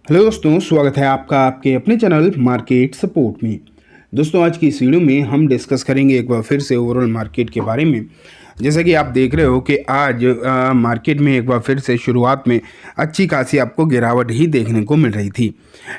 Hello दोस्तों, स्वागत है आपका आपके अपने चैनल मार्केट सपोर्ट में। दोस्तों, आज की इस वीडियो में हम डिस्कस करेंगे एक बार फिर से ओवरऑल मार्केट के बारे में। जैसा कि आप देख रहे हो कि आज मार्केट में एक बार फिर से शुरुआत में अच्छी खासी आपको गिरावट ही देखने को मिल रही थी,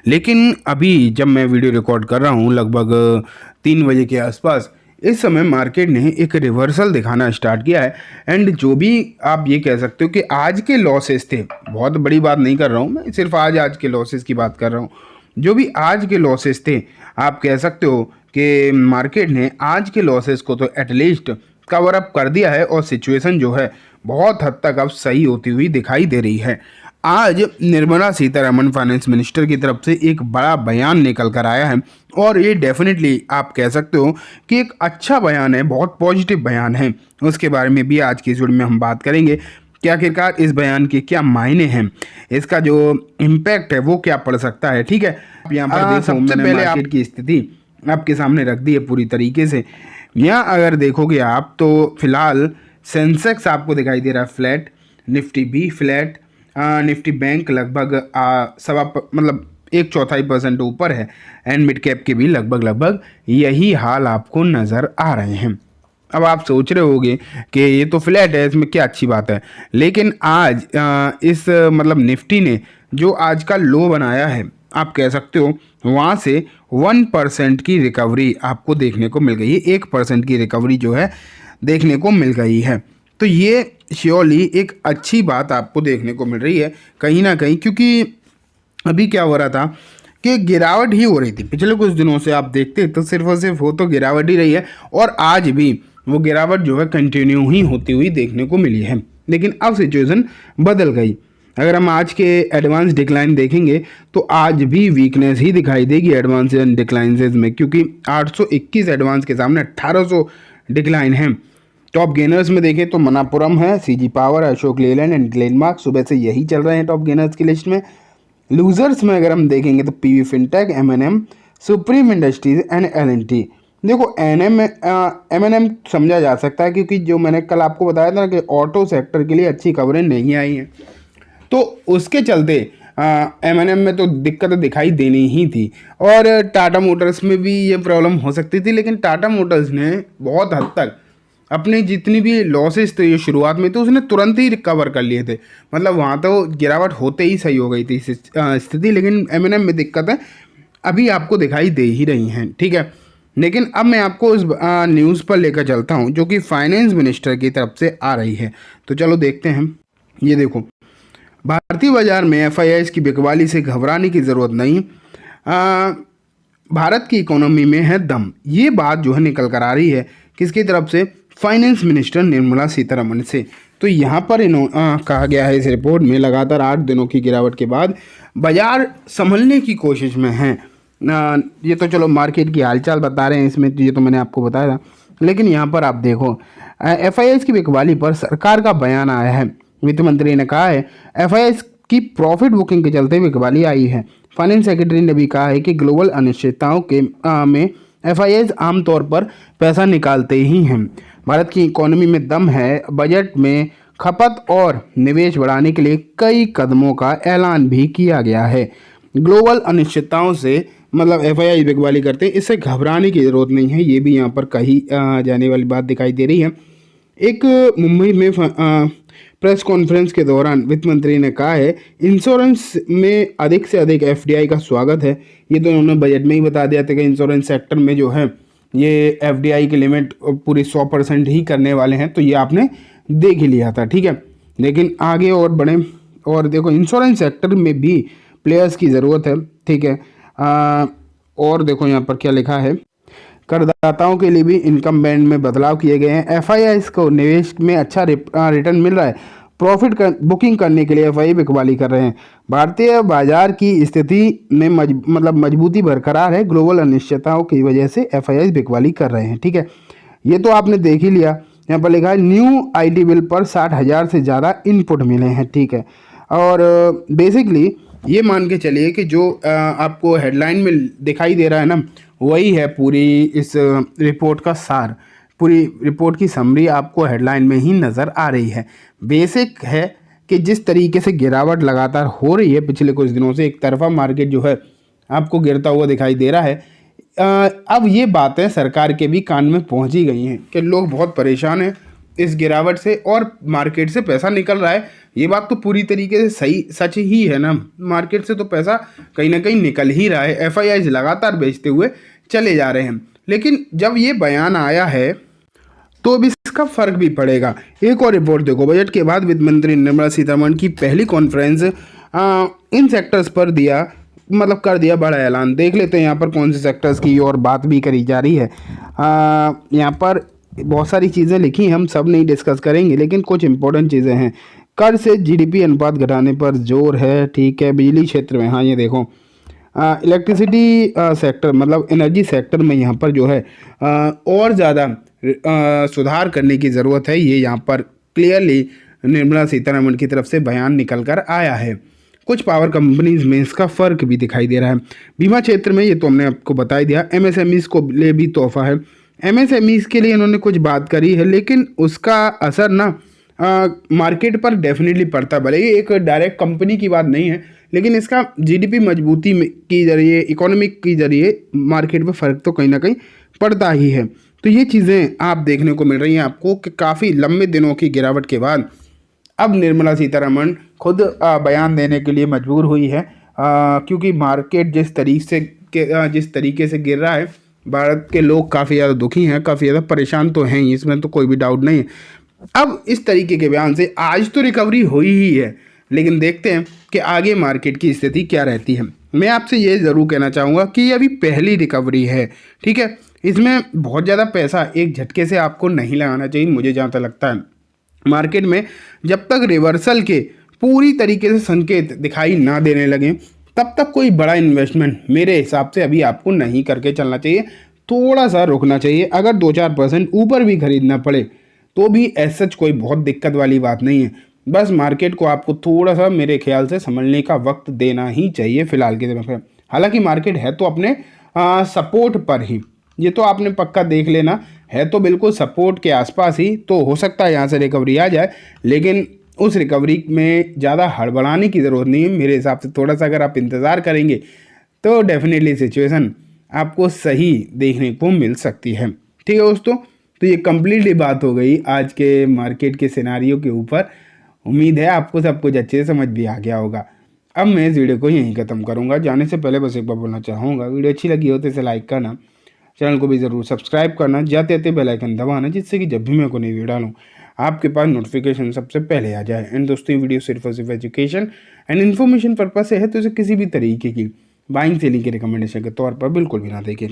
लेकिन अभी जब मैं वीडियो रिकॉर्ड कर रहा हूँ लगभग 3 बजे के आसपास, इस समय मार्केट ने एक रिवर्सल दिखाना स्टार्ट किया है। एंड जो भी आप ये कह सकते हो कि आज के लॉसेस थे, बहुत बड़ी बात नहीं कर रहा हूँ मैं, सिर्फ आज के लॉसेस की बात कर रहा हूँ। जो भी आज के लॉसेस थे, आप कह सकते हो कि मार्केट ने आज के लॉसेस को तो एटलीस्ट कवर अप कर दिया है और सिचुएशन जो है बहुत हद तक अब सही होती हुई दिखाई दे रही है। आज निर्मला सीतारमण फाइनेंस मिनिस्टर की तरफ से एक बड़ा बयान निकल कर आया है और ये डेफिनेटली आप कह सकते हो कि एक अच्छा बयान है, बहुत पॉजिटिव बयान है। उसके बारे में भी आज की इस वीडियो में हम बात करेंगे कि आखिरकार इस बयान के क्या मायने हैं, इसका जो इम्पैक्ट है वो क्या पड़ सकता है। ठीक है, आप यहाँ पर देखो, सबसे पहले मार्केट की स्थिति आपके सामने रख दी है पूरी तरीके से। यहाँ अगर देखोगे आप तो फिलहाल सेंसेक्स आपको दिखाई दे रहा है फ्लैट, निफ्टी भी फ्लैट, निफ्टी बैंक लगभग मतलब 1/4% ऊपर है एंड मिड कैप के भी लगभग यही हाल आपको नज़र आ रहे हैं। अब आप सोच रहे होगे कि ये तो फ्लैट है, इसमें क्या अच्छी बात है, लेकिन आज इस मतलब निफ्टी ने जो आज का लो बनाया है, आप कह सकते हो वहाँ से 1% की रिकवरी आपको देखने को मिल गई है। 1% की रिकवरी जो है देखने को मिल गई है, तो ये श्योरली एक अच्छी बात आपको देखने को मिल रही है कहीं ना कहीं, क्योंकि अभी क्या हो रहा था कि गिरावट ही हो रही थी पिछले कुछ दिनों से। आप देखते तो सिर्फ और सिर्फ वो तो गिरावट ही रही है और आज भी वो गिरावट जो है कंटिन्यू ही होती हुई देखने को मिली है, लेकिन अब सिचुएशन बदल गई। अगर हम आज के एडवांस डिक्लाइन देखेंगे तो आज भी वीकनेस ही दिखाई देगी एडवांस एंड डिक्लाइंसेज में, क्योंकि 821 एडवांस के सामने 1800 डिक्लाइन है। टॉप गेनर्स में देखें तो मनापुरम है, CG power, Ashok Leyland and Glenmark सुबह से यही चल रहे हैं टॉप गेनर्स की लिस्ट में। लूजर्स में अगर हम देखेंगे तो PV fintech, MNM, supreme industries and LNT. देखो एमएनएम समझा जा सकता है, क्योंकि जो मैंने कल आपको बताया था ना कि ऑटो सेक्टर के लिए अच्छी खबरें नहीं आई हैं, तो उसके चलते एमएनएम में तो दिक्कत दिखाई देनी ही थी। और टाटा मोटर्स में भी ये प्रॉब्लम हो सकती थी, लेकिन टाटा मोटर्स ने बहुत हद तक अपने जितनी भी लॉसेस थे ये शुरुआत में, तो उसने तुरंत ही रिकवर कर लिए थे। मतलब वहाँ तो गिरावट होते ही सही हो गई थी स्थिति, लेकिन एमएनएम में दिक्कत है अभी आपको दिखाई दे ही रही हैं। ठीक है, लेकिन अब मैं आपको उस न्यूज़ पर लेकर चलता हूँ जो कि फाइनेंस मिनिस्टर की तरफ से आ रही है। तो चलो देखते हैं। ये देखो, भारतीय बाजार में एफआईआईज़ की बिकवाली से घबराने की ज़रूरत नहीं, भारत की इकोनॉमी में है दम। ये बात जो है निकल कर आ रही है किसकी तरफ से? फाइनेंस मिनिस्टर निर्मला सीतारमण से। तो यहाँ पर कहा गया है इस रिपोर्ट में, लगातार 8 दिनों की गिरावट के बाद बाजार संभलने की कोशिश में है। ये तो चलो मार्केट की हालचाल बता रहे हैं इसमें, ये तो मैंने आपको बताया था, लेकिन यहाँ पर आप देखो एफआईआईज़ की बिकवाली पर सरकार का बयान आया है। वित्त मंत्री ने कहा है एफआईआईज़ की प्रॉफिट बुकिंग के चलते बिकवाली आई है। फाइनेंस सेक्रेटरी ने भी कहा है कि ग्लोबल अनिश्चितताओं के में एफआईआईज़ आमतौर पर पैसा निकालते ही हैं। भारत की इकोनॉमी में दम है। बजट में खपत और निवेश बढ़ाने के लिए कई कदमों का ऐलान भी किया गया है। ग्लोबल अनिश्चितताओं से मतलब एफआईआई बिकवाली करते हैं, इससे घबराने की ज़रूरत नहीं है, ये भी यहाँ पर कही जाने वाली बात दिखाई दे रही है। एक मुंबई में प्रेस कॉन्फ्रेंस के दौरान वित्त मंत्री ने कहा है इंश्योरेंस में अधिक से अधिक एफडीआई का स्वागत है। ये तो उन्होंने बजट में ही बता दिया था कि इंश्योरेंस सेक्टर में जो है ये एफडीआई की लिमिट पूरी 100% ही करने वाले हैं, तो ये आपने देख ही लिया था। ठीक है, लेकिन आगे और बढ़े और देखो इंश्योरेंस सेक्टर में भी प्लेयर्स की ज़रूरत है। ठीक है, और देखो यहाँ पर क्या लिखा है, करदाताओं के लिए भी इनकम बैंड में बदलाव किए गए हैं। एफआईआईज़ को निवेश में अच्छा रिटर्न मिल रहा है। प्रॉफिट बुकिंग करने के लिए एफआईआई बिकवाली कर रहे हैं। भारतीय बाजार की स्थिति में मजबूती बरकरार है। ग्लोबल अनिश्चितताओं की वजह से एफआईआई बिकवाली कर रहे हैं। ठीक है, ये तो आपने देख ही लिया। यहाँ पर लिखा है न्यू आईटी बिल पर 60,000 से ज़्यादा इनपुट मिले हैं। ठीक है, और बेसिकली ये मान के चलिए कि जो आपको हेडलाइन में दिखाई दे रहा है ना, वही है पूरी इस रिपोर्ट का सार। पूरी रिपोर्ट की समरी आपको हेडलाइन में ही नज़र आ रही है। बेसिक है कि जिस तरीके से गिरावट लगातार हो रही है पिछले कुछ दिनों से, एक तरफा मार्केट जो है आपको गिरता हुआ दिखाई दे रहा है। अब ये बातें सरकार के भी कान में पहुंच ही गई हैं कि लोग बहुत परेशान हैं इस गिरावट से और मार्केट से पैसा निकल रहा है। ये बात तो पूरी तरीके से सही सच ही है ना, मार्केट से तो पैसा कहीं ना कहीं निकल ही रहा है। एफआईआई लगातार बेचते हुए चले जा रहे हैं। लेकिन जब ये बयान आया है तो अब इसका फर्क भी पड़ेगा। एक और रिपोर्ट देखो, बजट के बाद वित्त मंत्री निर्मला सीतारमण की पहली कॉन्फ्रेंस इन सेक्टर्स पर कर दिया बड़ा ऐलान। देख लेते हैं यहाँ पर कौन से सेक्टर्स की और बात भी करी जा रही है। यहाँ पर बहुत सारी चीज़ें लिखी हैं, हम सब नहीं डिस्कस करेंगे, लेकिन कुछ इंपॉर्टेंट चीज़ें हैं। कर से जीडीपी अनुपात घटाने पर जोर है, ठीक है। बिजली क्षेत्र में, हाँ ये देखो, इलेक्ट्रिसिटी सेक्टर मतलब एनर्जी सेक्टर में यहाँ पर जो है और ज़्यादा सुधार करने की ज़रूरत है। ये यहाँ पर क्लियरली निर्मला सीतारमण की तरफ से बयान निकल कर आया है। कुछ पावर कंपनीज में इसका फ़र्क भी दिखाई दे रहा है। बीमा क्षेत्र में ये तो हमने आपको बता ही दिया। एमएसएमईज को लिए भी तोहफा है। एमएसएमईज के लिए इन्होंने कुछ बात करी है, लेकिन उसका असर ना मार्केट पर डेफिनेटली पड़ता है। भले ही एक डायरेक्ट कंपनी की बात नहीं है, लेकिन इसका जीडीपी मजबूती की जरिए, इकोनॉमिक की जरिए मार्केट में फ़र्क तो कहीं ना कहीं पड़ता ही है। तो ये चीज़ें आप देखने को मिल रही हैं आपको कि काफ़ी लंबे दिनों की गिरावट के बाद अब निर्मला सीतारमण खुद बयान देने के लिए मजबूर हुई है, क्योंकि मार्केट जिस तरीके से गिर रहा है, भारत के लोग काफ़ी ज़्यादा दुखी हैं, काफ़ी ज़्यादा परेशान तो हैं ही, इसमें तो कोई भी डाउट नहीं है। अब इस तरीके के बयान से आज तो रिकवरी हुई ही है, लेकिन देखते हैं कि आगे मार्केट की स्थिति क्या रहती है। मैं आपसे ये ज़रूर कहना चाहूँगा कि ये अभी पहली रिकवरी है, ठीक है। इसमें बहुत ज़्यादा पैसा एक झटके से आपको नहीं लगाना चाहिए, मुझे जहाँ तक लगता है। मार्केट में जब तक रिवर्सल के पूरी तरीके से संकेत दिखाई ना देने लगे, तब तक कोई बड़ा इन्वेस्टमेंट मेरे हिसाब से अभी आपको नहीं करके चलना चाहिए। थोड़ा सा रुकना चाहिए। अगर 2-4% ऊपर भी खरीदना पड़े तो भी ऐसा कोई बहुत दिक्कत वाली बात नहीं है। बस मार्केट को आपको थोड़ा सा मेरे ख्याल से समझने का वक्त देना ही चाहिए फिलहाल की तरफ है। हालांकि मार्केट है तो अपने सपोर्ट पर ही, ये तो आपने पक्का देख लेना है, तो बिल्कुल सपोर्ट के आसपास ही। तो हो सकता है यहाँ से रिकवरी आ जाए, लेकिन उस रिकवरी में ज़्यादा हड़बड़ाने की ज़रूरत नहीं है मेरे हिसाब से। थोड़ा सा अगर आप इंतज़ार करेंगे तो डेफिनेटली सिचुएशन आपको सही देखने को मिल सकती है, ठीक है दोस्तों। तो ये कम्प्लीटली बात हो गई आज के मार्केट के सिनारियो के ऊपर। उम्मीद है आपको सब कुछ अच्छे से समझ भी आ गया होगा। अब मैं इस वीडियो को यहीं ख़त्म करूँगा। जाने से पहले बस एक बार बोलना चाहूँगा, वीडियो अच्छी लगी हो तो इसे लाइक करना, चैनल को भी ज़रूर सब्सक्राइब करना, जाते जाते बेल आइकन दबाना, जिससे कि जब भी मैं कोई नई वीडियो डालूँ आपके पास नोटिफिकेशन सबसे पहले आ जाए। एंड दोस्तों, वीडियो सिर्फ और सिर्फ एजुकेशन एंड इन्फॉर्मेशन पर्पस से है, तो इसे किसी भी तरीके की बाइंग सेलिंग के रिकमेंडेशन के तौर पर बिल्कुल भी ना देखें।